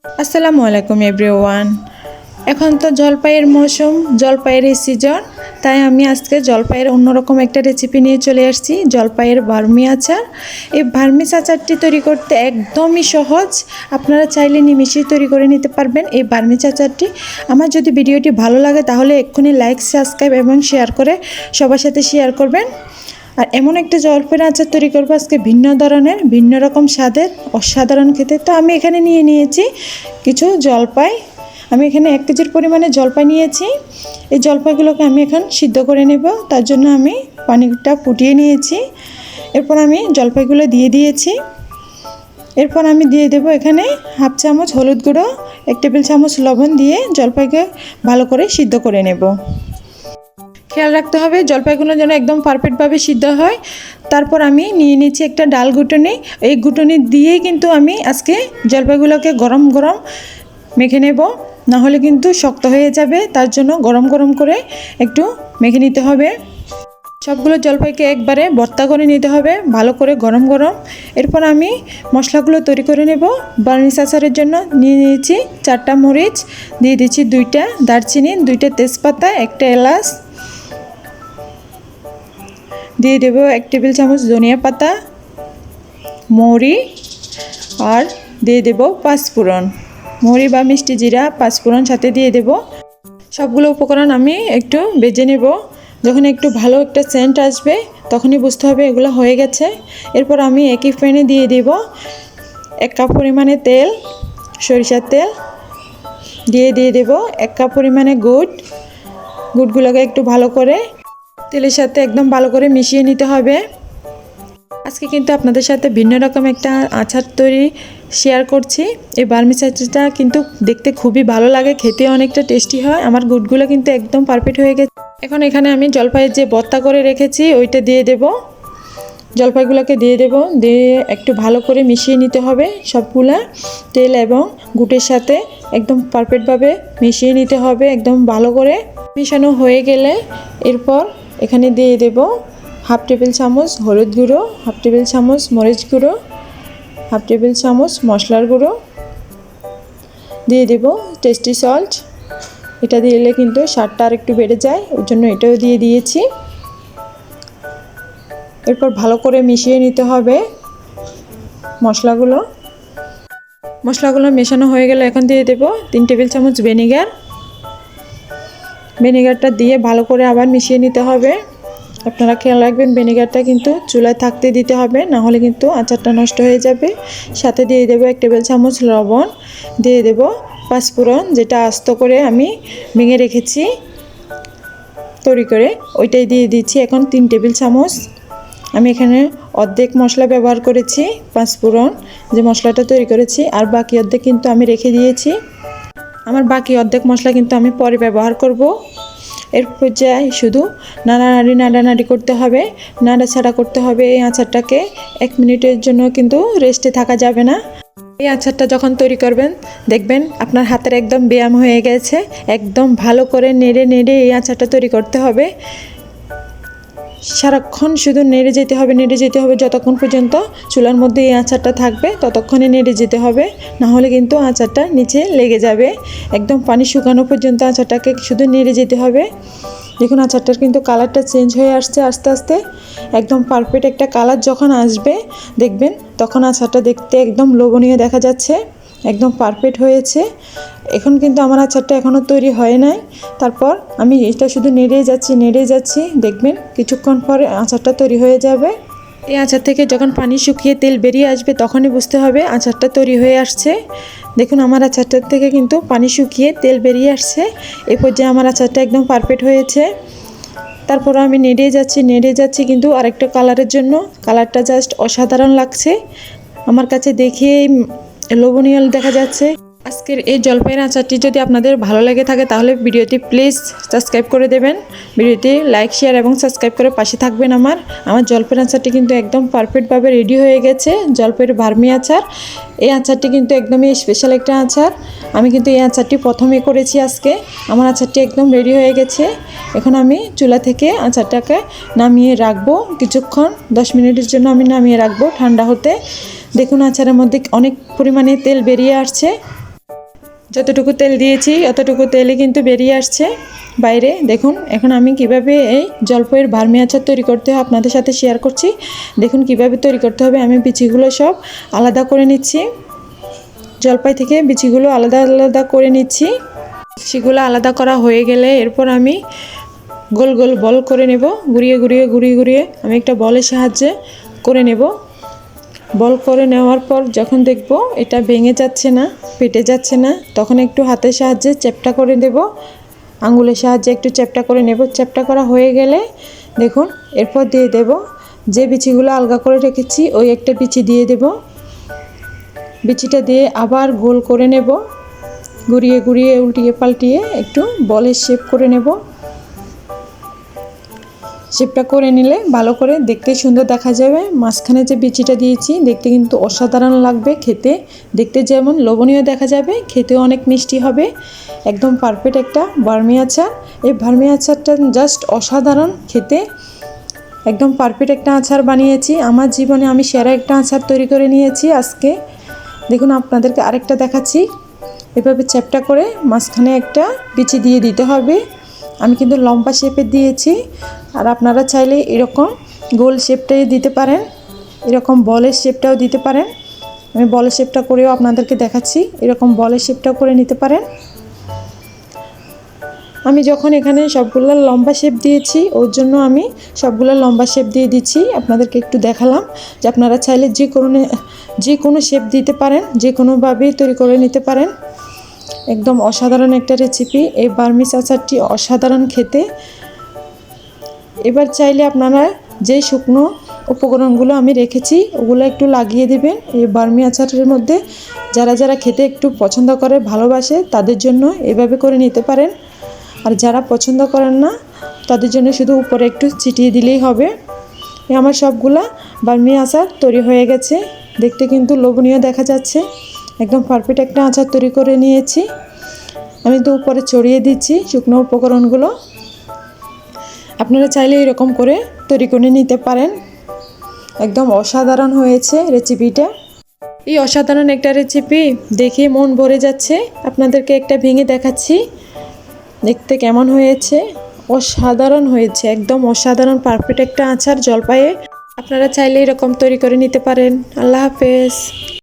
আসসালামু আলাইকুম এভরিওয়ান। এখন তো জলপাইয়ের মৌসুম, জলপাইয়ের সিজন, তাই আমি আজকে জলপাইয়ের অন্যরকম একটা রেসিপি নিয়ে চলে আসছি, জলপাইয়ের ভার্মি আচার। এই ভার্মি আচারটি তৈরি করতে একদমই সহজ, আপনারা চাইলে নিমিশেই তৈরি করে নিতে পারবেন এই ভার্মি আচারটি। আমার যদি ভিডিওটি ভালো লাগে তাহলে এক্ষুনি লাইক, সাবস্ক্রাইব এবং শেয়ার করে সবার সাথে শেয়ার করবেন। আর এমন একটা জলপাইয়ের আচার তৈরি করবো আজকে, ভিন্ন ধরনের, ভিন্ন রকম স্বাদের, অসাধারণ খেতে। তো আমি এখানে নিয়েছি কিছু জলপাই। আমি এখানে 1 কেজির পরিমাণে জলপাই নিয়েছি। এই জলপাইগুলোকে আমি এখন সিদ্ধ করে নেব, তার জন্য আমি পানিটা ফুটিয়ে নিয়েছি। এরপর আমি জলপাইগুলো দিয়ে দিয়েছি। এরপর আমি দিয়ে দেব এখানে 1/2 চামচ হলুদ গুঁড়ো, 1 টেবিল চামচ লবণ দিয়ে জলপাইকে ভালো করে সিদ্ধ করে নেব। খেয়াল রাখতে হবে জলপাইগুলো যেন একদম পারফেক্টভাবে সিদ্ধ হয়। তারপর আমি নিয়ে নিচ্ছি একটা ডাল ঘুটনি। এই ঘুটনি দিয়েই কিন্তু আমি আজকে জলপাইগুলোকে গরম গরম মেখে নেব, না হলে কিন্তু শক্ত হয়ে যাবে। তার জন্য গরম গরম করে একটু মেখে নিতে হবে। সবগুলো জলপাইকে একবারে ভর্তা করে নিতে হবে ভালো করে গরম গরম। এরপর আমি মশলাগুলো তৈরি করে নেব। ভার্মি আচারের জন্য নিয়ে নিয়েছি 4টা মরিচ, দিয়ে দিচ্ছি 2টা দারচিনি, 2টা তেজপাতা, 1টা এলাচ, দিয়ে দেব 1 টেবিল চামচ ধনিয়া পাতা, মৌরি, আর দিয়ে দেব পাঁচফোড়ন। মৌরি বা মিষ্টি জিরা, পাঁচফোড়ন সাথে দিয়ে দেব। সবগুলো উপকরণ আমি একটু ভেজে নেব। যখন একটু ভালো একটা সেন্ট আসবে তখনই বুঝতে হবে এগুলো হয়ে গেছে। এরপর আমি একই প্যানে দিয়ে দেব 1 কাপ পরিমাণে তেল, সরিষার তেল, দিয়ে দেব 1 কাপ পরিমাণে গুড়গুলোকে একটু ভালো করে তেলের সাথে একদম ভালো করে মিশিয়ে নিতে হবে। আজকে কিন্তু আপনাদের সাথে ভিন্ন রকম একটা আচার তৈরি শেয়ার করছি। এই ভার্মি আচারটা কিন্তু দেখতে খুবই ভালো লাগে, খেতে অনেকটা টেস্টি হয়। আমার গুড়গুলো কিন্তু একদম পারফেক্ট হয়ে গেছে। এখন এখানে আমি জলপাইয়ের যে ভর্তা করে রেখেছি ওইটা দিয়ে দেব। জলপাইগুলোকে দিয়ে দেব, দিয়ে একটু ভালো করে মিশিয়ে নিতে হবে। সবগুলা তেল এবং গুড়ের সাথে একদম পারফেক্টভাবে মিশিয়ে নিতে হবে। একদম ভালো করে মিশানো হয়ে গেলে এরপর এখানে দিয়ে দেব 1/2 টেবিল চামচ হলুদ গুঁড়ো, 1/2 টেবিল চামচ মরিচ গুঁড়ো, 1/2 টেবিল চামচ মশলার গুঁড়ো, দিয়ে দেব টেস্টি সল্ট। এটা দিলে কিন্তু স্বাদটা আর একটু বেড়ে যায়, ওই জন্য এটাও দিয়ে দিয়েছি। এরপর ভালো করে মিশিয়ে নিতে হবে মশলাগুলো মেশানো হয়ে গেলে এখন দিয়ে দেব 3 টেবিল চামচ ভিনেগারটা দিয়ে ভালো করে আবার মিশিয়ে নিতে হবে। আপনারা খেয়াল রাখবেন ভিনেগারটা কিন্তু চুলায় থাকতে দিতে হবে, না হলে কিন্তু আচারটা নষ্ট হয়ে যাবে। সাথে দিয়ে দেব 1 টেবিল চামচ লবণ, দিয়ে দেব পাঁচফোড়ন, যেটা আস্ত করে আমি ভেঙে রেখেছি তৈরি করে, ওইটাই দিয়ে দিচ্ছি এখন 3 টেবিল চামচ। আমি এখানে অর্ধেক মশলা ব্যবহার করেছি, পাঁচফোড়ন যে মশলাটা তৈরি করেছি, আর বাকি অর্ধেক কিন্তু আমি রেখে দিয়েছি। আমার বাকি অর্ধেক মশলা কিন্তু আমি পরে ব্যবহার করব। এর পর্যায়ে শুধু নাড়ানাড়ি করতে হবে, নাড়াচাড়া করতে হবে। এই আচারটাকে 1 মিনিটের জন্য কিন্তু রেস্টে থাকা যাবে না। এই আচারটা যখন তৈরি করবেন দেখবেন আপনার হাতের একদম ব্যায়াম হয়ে গেছে। একদম ভালো করে নেড়ে এই আচারটা তৈরি করতে হবে। সারাক্ষণ শুধু নেড়ে যেতে হবে যতক্ষণ পর্যন্ত চুলার মধ্যে এই আচারটা থাকবে ততক্ষণে নেড়ে যেতে হবে, না হলে কিন্তু আচারটা নিচে লেগে যাবে। একদম পানি শুকানো পর্যন্ত আচারটাকে শুধু নেড়ে যেতে হবে। দেখুন আচারটার কিন্তু কালারটা চেঞ্জ হয়ে আসছে আস্তে আস্তে। একদম পারফেক্ট একটা কালার যখন আসবে দেখবেন তখন আচারটা দেখতে একদম লোভনীয় দেখা যাচ্ছে, একদম পারফেক্ট হয়েছে। এখন কিন্তু আমার আচারটা এখনও তৈরি হয় নাই। তারপর আমি এটা শুধু নেড়ে যাচ্ছি, দেখবেন কিছুক্ষণ পরে আচারটা তৈরি হয়ে যাবে। এই আচার থেকে যখন পানি শুকিয়ে তেল বেরিয়ে আসবে তখনই বুঝতে হবে আচারটা তৈরি হয়ে আসছে। দেখুন আমার আচারটার থেকে কিন্তু পানি শুকিয়ে তেল বেরিয়ে আসছে। এই পর্যায়ে আমার আচারটা একদম পারফেক্ট হয়েছে। তারপর আমি নেড়ে যাচ্ছি কিন্তু আরেকটা কালারের জন্য। কালারটা জাস্ট অসাধারণ লাগছে আমার কাছে, দেখে লোভনীয় দেখা যাচ্ছে। আজকের এই জলপাইয়ের আচারটি যদি আপনাদের ভালো লেগে থাকে তাহলে ভিডিওটি প্লিজ সাবস্ক্রাইব করে দেবেন। ভিডিওটি লাইক, শেয়ার এবং সাবস্ক্রাইব করে পাশে থাকবেন। আমার জলপাইয়ের আচারটি কিন্তু একদম পারফেক্টভাবে রেডি হয়ে গেছে, জলপাইয়ের ভার্মি আচার। এই আচারটি কিন্তু একদমই স্পেশাল একটা আচার। আমি কিন্তু এই আচারটি প্রথমে করেছি আজকে। আমার আচারটি একদম রেডি হয়ে গেছে। এখন আমি চুলা থেকে আচারটাকে নামিয়ে রাখবো কিছুক্ষণ, 10 মিনিটের জন্য আমি নামিয়ে রাখবো ঠান্ডা হতে। দেখুন আচারের মধ্যে অনেক পরিমাণে তেল বেরিয়ে আসছে। যতটুকু তেল দিয়েছি অতটুকু তেলই কিন্তু বেরিয়ে আসছে বাইরে। দেখুন এখন আমি কিভাবে এই জলপাইয়ের ভার্মি আচার তৈরি করতে হয় আপনাদের সাথে শেয়ার করছি। দেখুন কিভাবে তৈরি করতে হবে। আমি বিচিগুলো সব আলাদা করে নিচ্ছি, জলপাই থেকে বিচিগুলো আলাদা আলাদা করে নিচ্ছি। বিচিগুলো আলাদা করা হয়ে গেলে এরপর আমি গোল গোল বল করে নেব, ঘুরিয়ে আমি একটা বলের সাহায্যে করে নেব। বল করে নেওয়ার পর যখন দেখব এটা ভেঙে যাচ্ছে না, ফেটে যাচ্ছে না, তখন একটু হাতের সাহায্যে চ্যাপ্টা করে দেব, আঙুলের সাহায্যে একটু চ্যাপ্টা করে নেব। চ্যাপ্টা করা হয়ে গেলে দেখুন এরপর দিয়ে দেব যে বিচিগুলো আলগা করে রেখেছি ওই একটা বিচি দিয়ে দেব। বিচিটা দিয়ে আবার গোল করে নেব, ঘুরিয়ে উল্টিয়ে পাল্টিয়ে একটু বলের শেপ করে নেব। শেপটা করে নিলে ভালো করে দেখতে সুন্দর দেখা যাবে। মাঝখানে যে বিচিটা দিয়েছি দেখতে কিন্তু অসাধারণ লাগবে খেতে, দেখতে যেমন লোভনীয় দেখা যাবে, খেতেও অনেক মিষ্টি হবে। একদম পারফেক্ট একটা ভার্মি আচার। এই ভার্মি আচারটা জাস্ট অসাধারণ খেতে, একদম পারফেক্ট একটা আচার বানিয়েছি। আমার জীবনে আমি সেরা একটা আচার তৈরি করে নিয়েছি আজকে। দেখুন আপনাদেরকে আরেকটা দেখাচ্ছি। এভাবে চ্যাপটা করে মাঝখানে একটা বিচি দিয়ে দিতে হবে। আমি কিন্তু লম্বা শেপে দিয়েছি, আর আপনারা চাইলে এরকম গোল শেপটাই দিতে পারেন, এরকম বলের শেপটাও দিতে পারেন। আমি বলের শেপটা করেও আপনাদেরকে দেখাচ্ছি, এরকম বলের শেপটাও করে নিতে পারেন। আমি যখন এখানে সবগুলো লম্বা শেপ দিয়েছি ওর জন্য আমি সবগুলো লম্বা শেপ দিয়ে দিচ্ছি। আপনাদেরকে একটু দেখালাম যে আপনারা চাইলে যে কোনো শেপ দিতে পারেন, যে কোনোভাবেই তৈরি করে নিতে পারেন। একদম অসাধারণ একটা রেসিপি এই ভার্মি আচারটি, অসাধারণ খেতে। এবার চাইলে আপনারা যে শুকনো উপকরণগুলো আমি রেখেছি ওগুলো একটু লাগিয়ে দেবেন এই ভার্মি আচারের মধ্যে। যারা যারা খেতে একটু পছন্দ করে, ভালোবাসে, তাদের জন্য এভাবে করে নিতে পারেন। আর যারা পছন্দ করেন না তাদের জন্য শুধু উপরে একটু ছিটিয়ে দিলেই হবে। আমার সবগুলা ভার্মি আচার তৈরি হয়ে গেছে, দেখতে কিন্তু লোভনীয় দেখা যাচ্ছে। একদম পারফেক্ট একটা আচার তৈরি করে নিয়েছি। আমি তো উপরে ছড়িয়ে দিচ্ছি শুকনো উপকরণগুলো। আপনারা চাইলে এরকম করে তৈরি করে নিতে পারেন। একদম অসাধারণ হয়েছে রেসিপিটা। এই অসাধারণ একটা রেসিপি দেখে মন ভরে যাচ্ছে। আপনাদেরকে একটা ভেঙে দেখাচ্ছি দেখতে কেমন হয়েছে। অসাধারণ হয়েছে, একদম অসাধারণ পারফেক্ট একটা আচার জলপাইয়ে। আপনারা চাইলে এরকম তৈরি করে নিতে পারেন। আল্লাহ হাফেজ।